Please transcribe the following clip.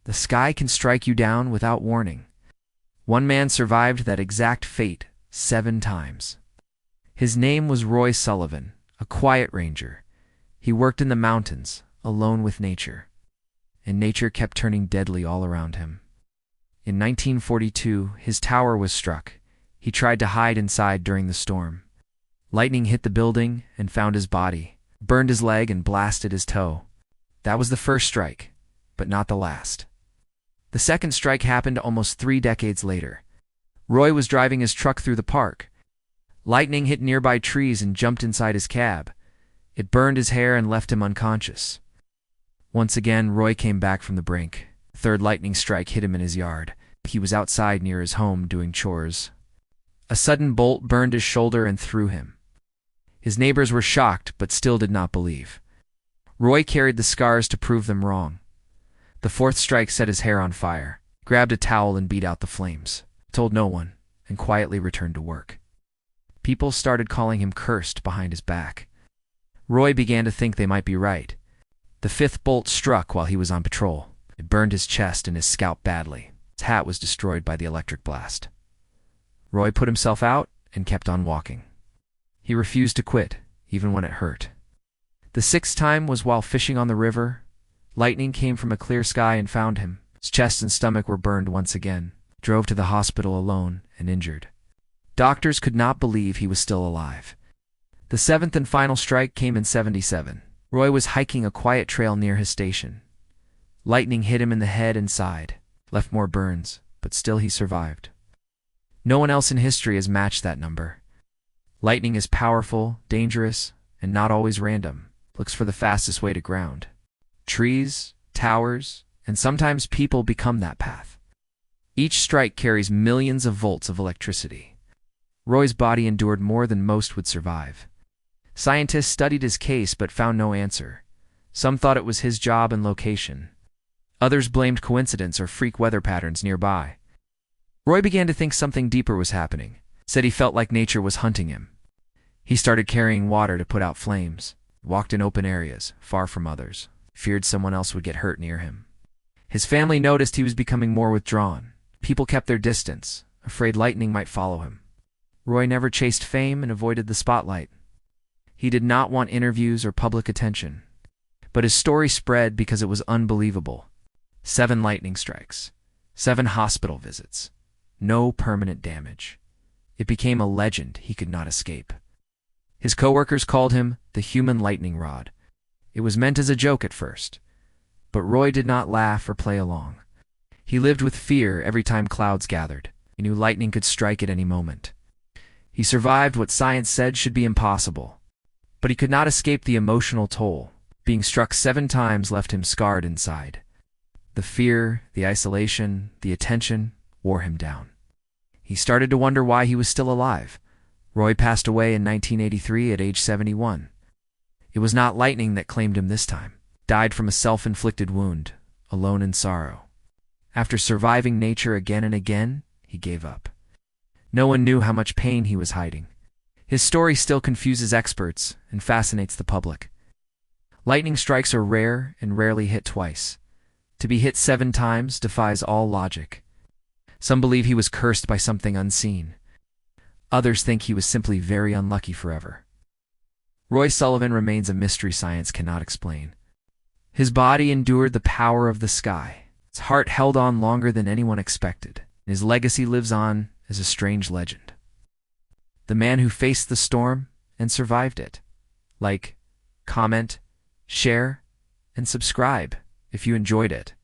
The sky can strike you down without warning. One man survived that exact fate 7 times. His name was Roy Sullivan, a quiet ranger. He worked in the mountains, alone with nature. And nature kept turning deadly all around him. In 1942, his tower was struck. He tried to hide inside during the storm. Lightning hit the building and found his body, burned his leg and blasted his toe. That was the first strike, but not the last. The second strike happened almost 3 decades later. Roy was driving his truck through the park. Lightning hit nearby trees and jumped inside his cab. It burned his hair and left him unconscious. Once again, Roy came back from the brink. The third lightning strike hit him in his yard. He was outside near his home doing chores. A sudden bolt burned his shoulder and threw him. His neighbors were shocked, but still did not believe. Roy carried the scars to prove them wrong. The fourth strike set his hair on fire, grabbed a towel and beat out the flames, told no one, and quietly returned to work. People started calling him cursed behind his back. Roy began to think they might be right. The fifth bolt struck while he was on patrol. It burned his chest and his scalp badly. His hat was destroyed by the electric blast. Roy put himself out and kept on walking. He refused to quit, even when it hurt. The sixth time was while fishing on the river. Lightning came from a clear sky and found him. His chest and stomach were burned once again. Drove to the hospital alone and injured. Doctors could not believe he was still alive. The seventh and final strike came in 1977. Roy was hiking a quiet trail near his station. Lightning hit him in the head and side, left more burns, but still he survived. No one else in history has matched that number. Lightning is powerful, dangerous, and not always random. Looks for the fastest way to ground. Trees, towers, and sometimes people become that path. Each strike carries millions of volts of electricity. Roy's body endured more than most would survive. Scientists studied his case but found no answer. Some thought it was his job and location. Others blamed coincidence or freak weather patterns nearby. Roy began to think something deeper was happening. Said he felt like nature was hunting him. He started carrying water to put out flames, walked in open areas, far from others, feared someone else would get hurt near him. His family noticed he was becoming more withdrawn. People kept their distance, afraid lightning might follow him. Roy never chased fame and avoided the spotlight. He did not want interviews or public attention. But his story spread because it was unbelievable. 7 lightning strikes, 7 hospital visits, no permanent damage. It became a legend he could not escape. His coworkers called him the human lightning rod. It was meant as a joke at first. But Roy did not laugh or play along. He lived with fear every time clouds gathered. He knew lightning could strike at any moment. He survived what science said should be impossible. But he could not escape the emotional toll. Being struck 7 times left him scarred inside. The fear, the isolation, the attention wore him down. He started to wonder why he was still alive. Roy passed away in 1983 at age 71. It was not lightning that claimed him this time. Died from a self-inflicted wound, alone in sorrow. After surviving nature again and again, he gave up. No one knew how much pain he was hiding. His story still confuses experts and fascinates the public. Lightning strikes are rare and rarely hit twice. To be hit 7 times defies all logic. Some believe he was cursed by something unseen. Others think he was simply very unlucky forever. Roy Sullivan remains a mystery science cannot explain. His body endured the power of the sky. His heart held on longer than anyone expected. His legacy lives on as a strange legend. The man who faced the storm and survived it. Like, comment, share, and subscribe if you enjoyed it.